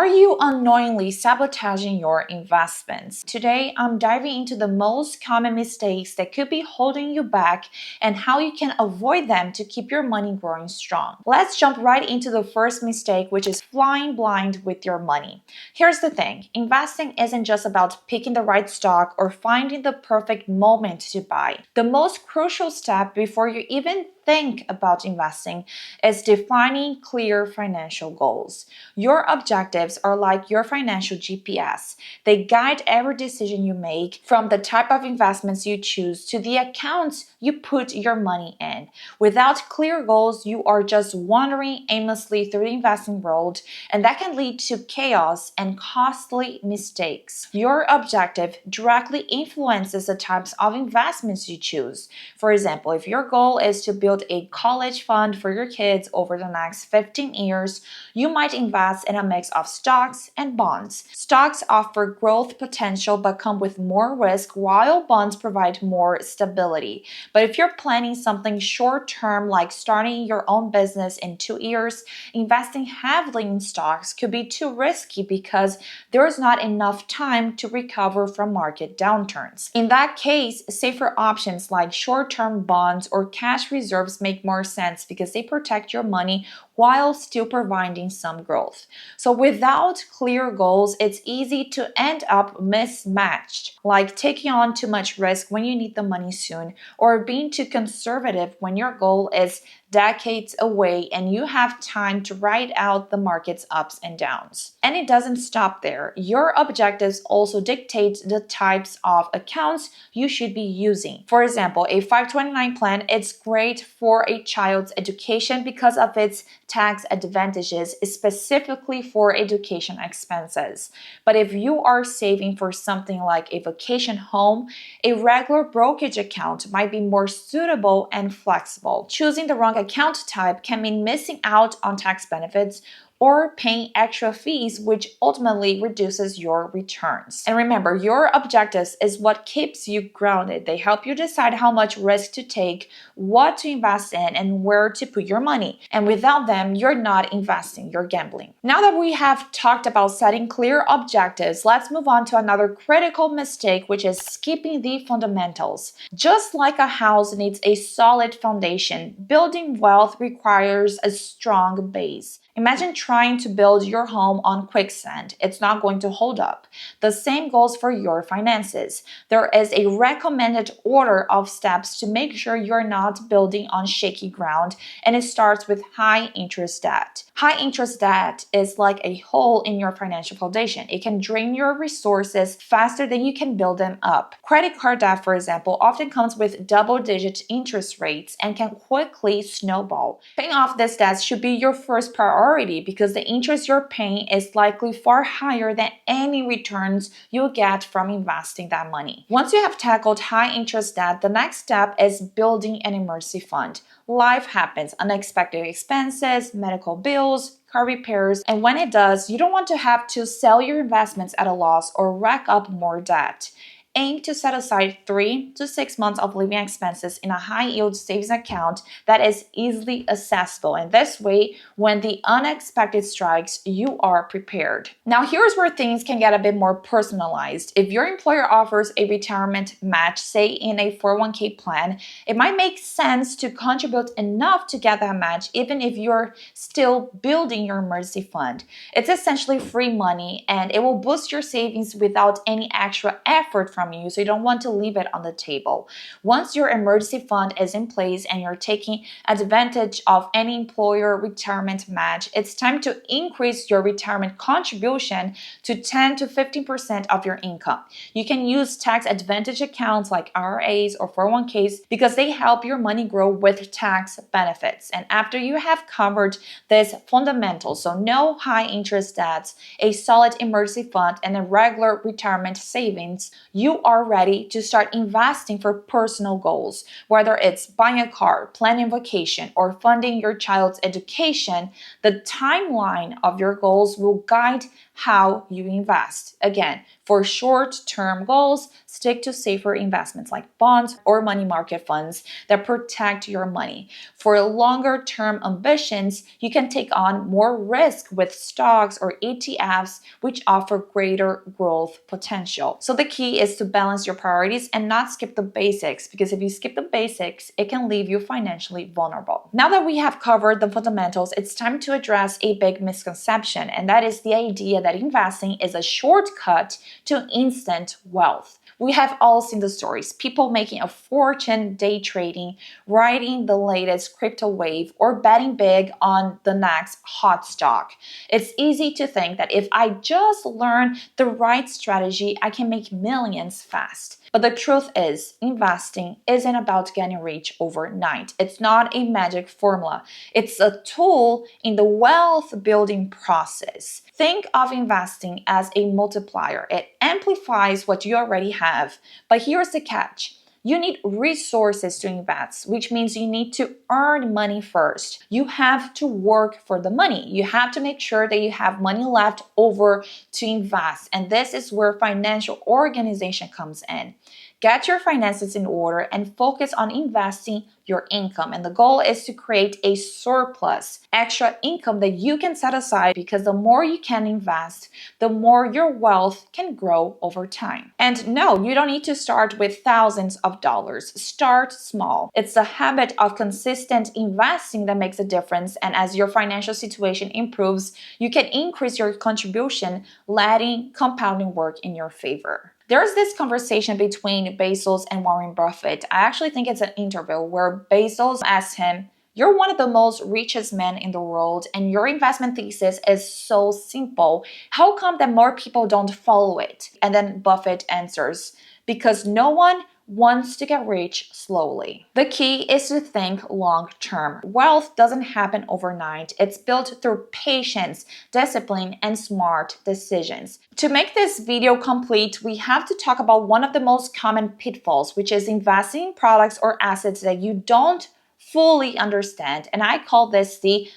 Are you unknowingly sabotaging your investments? Today, I'm diving into the most common mistakes that could be holding you back and how you can avoid them to keep your money growing strong. Let's jump right into the first mistake, which is flying blind with your money. Here's the thing, investing isn't just about picking the right stock or finding the perfect moment to buy. The most crucial step before you even think about investing is defining clear financial goals. Your objectives are like your financial GPS. They guide every decision you make, from the type of investments you choose to the accounts you put your money in. Without clear goals, you are just wandering aimlessly through the investing world, and that can lead to chaos and costly mistakes. Your objective directly influences the types of investments you choose. For example, if your goal is to build a college fund for your kids over the next 15 years, you might invest in a mix of stocks and bonds. Stocks offer growth potential but come with more risk, while bonds provide more stability. But if you're planning something short term, like starting your own business in 2 years, investing heavily in stocks could be too risky because there is not enough time to recover from market downturns. In that case, safer options like short-term bonds or cash reserves make more sense because they protect your money while still providing some growth. So without clear goals, it's easy to end up mismatched, like taking on too much risk when you need the money soon, or being too conservative when your goal is decades away and you have time to ride out the market's ups and downs. And it doesn't stop there. Your objectives also dictate the types of accounts you should be using. For example, a 529 plan, it's great for a child's education because of its tax advantages, specifically for education expenses. But if you are saving for something like a vacation home, a regular brokerage account might be more suitable and flexible. Choosing the wrong account type can mean missing out on tax benefits or paying extra fees, which ultimately reduces your returns. And remember, your objectives is what keeps you grounded. They help you decide how much risk to take, what to invest in, and where to put your money. And without them, you're not investing, you're gambling. Now that we have talked about setting clear objectives, let's move on to another critical mistake, which is skipping the fundamentals. Just like a house needs a solid foundation, building wealth requires a strong base. Imagine trying to build your home on quicksand. It's not going to hold up. The same goes for your finances. There is a recommended order of steps to make sure you're not building on shaky ground, and it starts with high interest debt. High interest debt is like a hole in your financial foundation. It can drain your resources faster than you can build them up. Credit card debt, for example, often comes with double-digit interest rates and can quickly snowball. Paying off this debt should be your first priority because the interest you're paying is likely far higher than any returns you'll get from investing that money. Once you have tackled high interest debt, the next step is building an emergency fund. Life happens, unexpected expenses, medical bills, car repairs, and when it does, you don't want to have to sell your investments at a loss or rack up more debt. Aim to set aside 3 to 6 months of living expenses in a high-yield savings account that is easily accessible. And this way, when the unexpected strikes, you are prepared. Now, here's where things can get a bit more personalized. If your employer offers a retirement match, say in a 401k plan, it might make sense to contribute enough to get that match, even if you're still building your emergency fund. It's essentially free money, and it will boost your savings without any extra effort from you, so you don't want to leave it on the table. Once your emergency fund is in place and you're taking advantage of any employer retirement match, it's time to increase your retirement contribution to 10 to 15% of your income. You can use tax advantage accounts like IRAs or 401ks because they help your money grow with tax benefits. And after you have covered this fundamental, so no high interest debts, a solid emergency fund, and a regular retirement savings, you are ready to start investing for personal goals. Whether it's buying a car, planning a vacation, or funding your child's education, the timeline of your goals will guide how you invest. Again, For short-term goals, stick to safer investments like bonds or money market funds that protect your money. For longer-term ambitions, you can take on more risk with stocks or ETFs, which offer greater growth potential. So the key is to balance your priorities and not skip the basics, because if you skip the basics, it can leave you financially vulnerable. Now that we have covered the fundamentals, it's time to address a big misconception, and that is the idea that investing is a shortcut to instant wealth. We have all seen the stories. People making a fortune day trading, riding the latest crypto wave, or betting big on the next hot stock. It's easy to think that if I just learn the right strategy, I can make millions fast. But the truth is, investing isn't about getting rich overnight. It's not a magic formula. It's a tool in the wealth building process. Think of investing as a multiplier. It amplifies what you already have. But here's the catch. You need resources to invest, which means you need to earn money first. You have to work for the money. You have to make sure that you have money left over to invest. And this is where financial organization comes in. Get your finances in order and focus on investing your income. And the goal is to create a surplus, extra income that you can set aside, because the more you can invest, the more your wealth can grow over time. And no, you don't need to start with thousands of dollars. Start small. It's the habit of consistent investing that makes a difference. And as your financial situation improves, you can increase your contribution, letting compounding work in your favor. There's this conversation between Bezos and Warren Buffett. I actually think it's an interview where Bezos asks him, "You're one of the most richest men in the world, and your investment thesis is so simple. How come that more people don't follow it?" And then Buffett answers, "Because no one wants to get rich slowly." The key is to think long term. Wealth doesn't happen overnight. It's built through patience, discipline, and smart decisions. To make this video complete, we have to talk about one of the most common pitfalls, which is investing in products or assets that you don't fully understand. And I call this the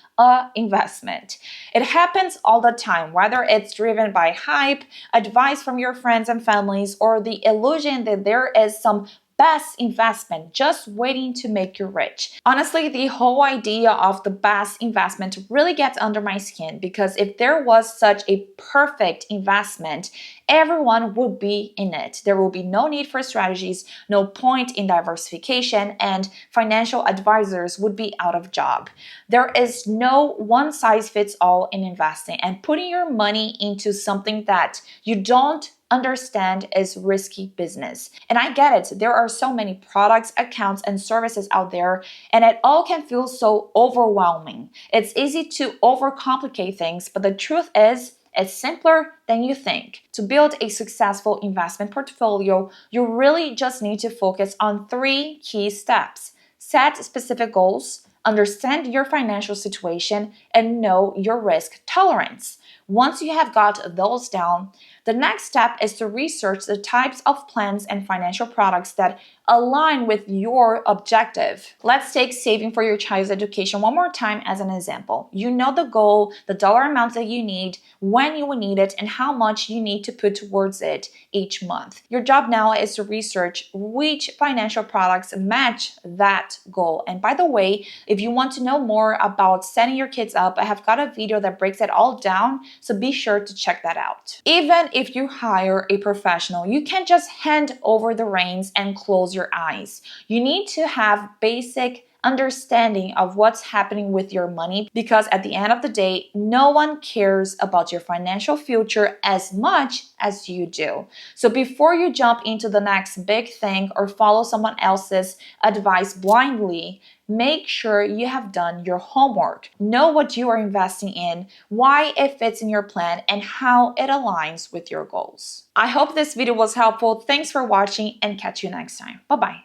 investment. It happens all the time, whether it's driven by hype, advice from your friends and families, or the illusion that there is some best investment just waiting to make you rich. Honestly, the whole idea of the best investment really gets under my skin, because if there was such a perfect investment, everyone would be in it. There will be no need for strategies, no point in diversification, and financial advisors would be out of job. There is no one size fits all in investing, and putting your money into something that you don't understand is risky business. And I get it. There are so many products, accounts, and services out there, and it all can feel so overwhelming. It's easy to overcomplicate things, but the truth is, it's simpler than you think. To build a successful investment portfolio, you really just need to focus on 3 key steps. Set specific goals, understand your financial situation, and know your risk tolerance. Once you have got those down, the next step is to research the types of plans and financial products that align with your objective. Let's take saving for your child's education one more time as an example. You know the goal, the dollar amount that you need, when you will need it, and how much you need to put towards it each month. Your job now is to research which financial products match that goal. And by the way, if you want to know more about setting your kids up, I have got a video that breaks it all down, so be sure to check that out. Even if you hire a professional, you can't just hand over the reins and close your eyes. You need to have basic understanding of what's happening with your money, because at the end of the day, no one cares about your financial future as much as you do. So before you jump into the next big thing or follow someone else's advice blindly, make sure you have done your homework. Know what you are investing in, why it fits in your plan, and how it aligns with your goals. I hope this video was helpful. Thanks for watching, and catch you next time. Bye-bye.